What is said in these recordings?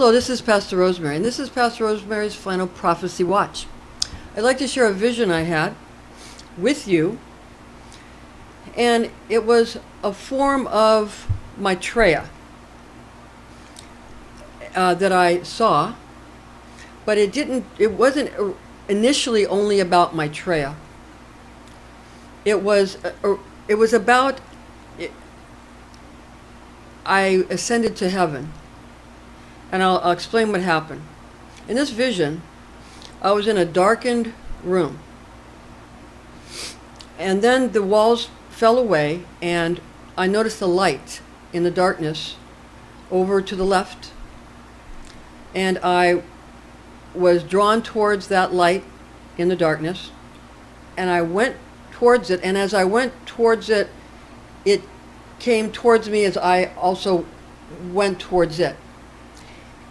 Hello, this is Pastor Rosemary, and this is Pastor Rosemary's Final Prophecy Watch. I'd like to share a vision I had with you, and it was a form of Maitreya that I saw, but it wasn't initially only about Maitreya. It was about, I ascended to heaven. And I'll explain what happened. In this vision, I was in a darkened room. And then the walls fell away, and I noticed a light in the darkness over to the left. And I was drawn towards that light in the darkness. And I went towards it, and as I went towards it, it came towards me as I also went towards it.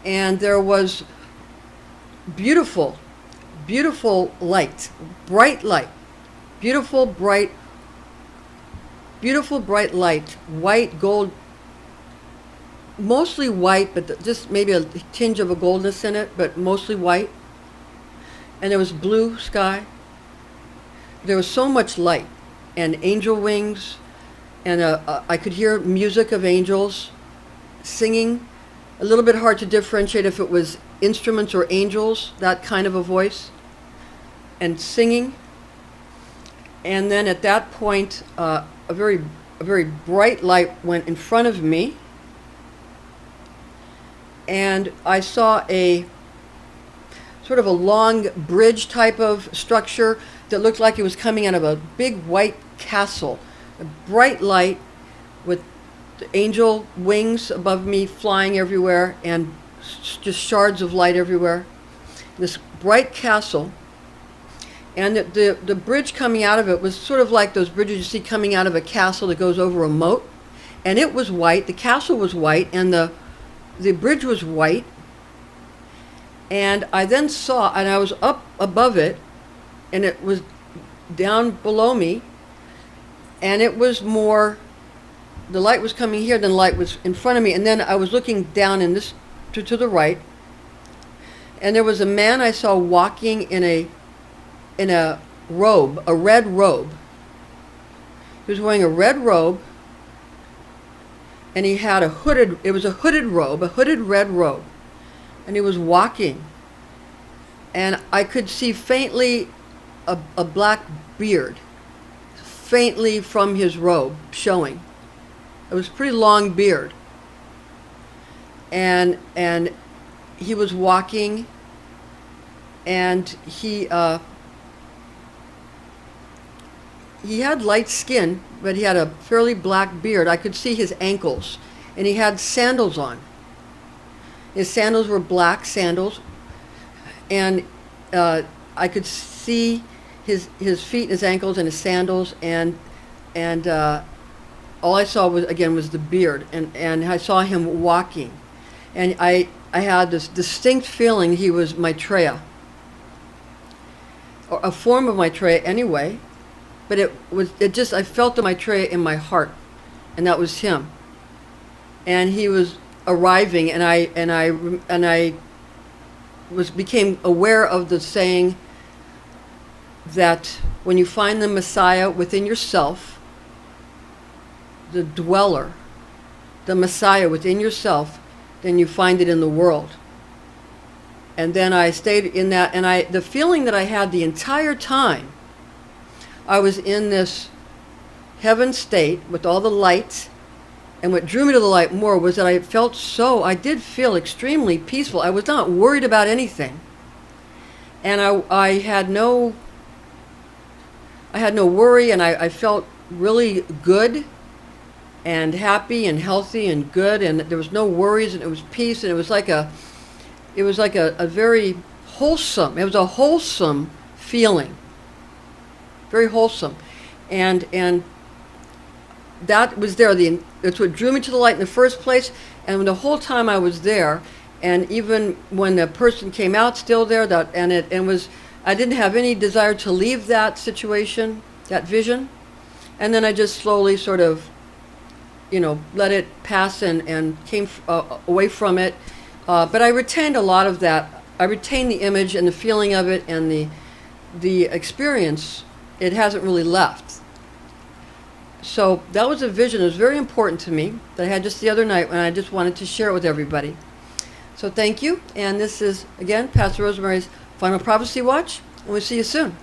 And there was beautiful, beautiful light, bright light, beautiful, bright light, white, gold, mostly white, but just maybe a tinge of a goldness in it, but mostly white. And there was blue sky. There was so much light and angel wings, and I could hear music of angels singing. A little bit hard to differentiate if it was instruments or angels, that kind of a voice, and singing. And then at that point, a very bright light went in front of me, and I saw a sort of a long bridge type of structure that looked like it was coming out of a big white castle. A bright light with angel wings above me flying everywhere, and just shards of light everywhere. This bright castle, and the bridge coming out of it was sort of like those bridges you see coming out of a castle that goes over a moat. And it was white, the castle was white, and the bridge was white. And I then saw, and I was up above it, and it was down below me, and it was more, the light was coming here, then the light was in front of me, and then I was looking down in this to the right, and there was a man I saw walking in a robe, a red robe. He was wearing a red robe, and he had it was a hooded robe, a hooded red robe, and he was walking, and I could see faintly a black beard, faintly from his robe showing. It was a pretty long beard, and he was walking, and he had light skin, but he had a fairly black beard. I could see his ankles, and he had sandals on. His sandals were black sandals, and I could see his feet, his ankles, and his sandals, and all I saw was the beard, and I saw him walking, and I had this distinct feeling he was Maitreya, or a form of Maitreya anyway, but I felt the Maitreya in my heart, and that was him, and he was arriving, and I became aware of the saying that when you find the Messiah within yourself, the dweller, the Messiah within yourself, then you find it in the world. And then I stayed in that, and the feeling that I had the entire time I was in this heaven state with all the lights, and what drew me to the light more was that I did feel extremely peaceful. I was not worried about anything, and I had no worry, and I felt really good and happy and healthy and good, and there was no worries, and it was peace, and it was like a very wholesome, it was a wholesome feeling, very wholesome, and that was there. It's what drew me to the light in the first place, and the whole time I was there, and even when the person came out, still there, I didn't have any desire to leave that situation, that vision, and then I just slowly sort of let it pass and came away from it, But I retained a lot of that. I retained the image and the feeling of it and the experience. It hasn't really left. So that was a vision that was very important to me that I had just the other night, when I just wanted to share it with everybody. So thank you. And this is, again, Pastor Rosemary's Final Prophecy Watch. And we'll see you soon.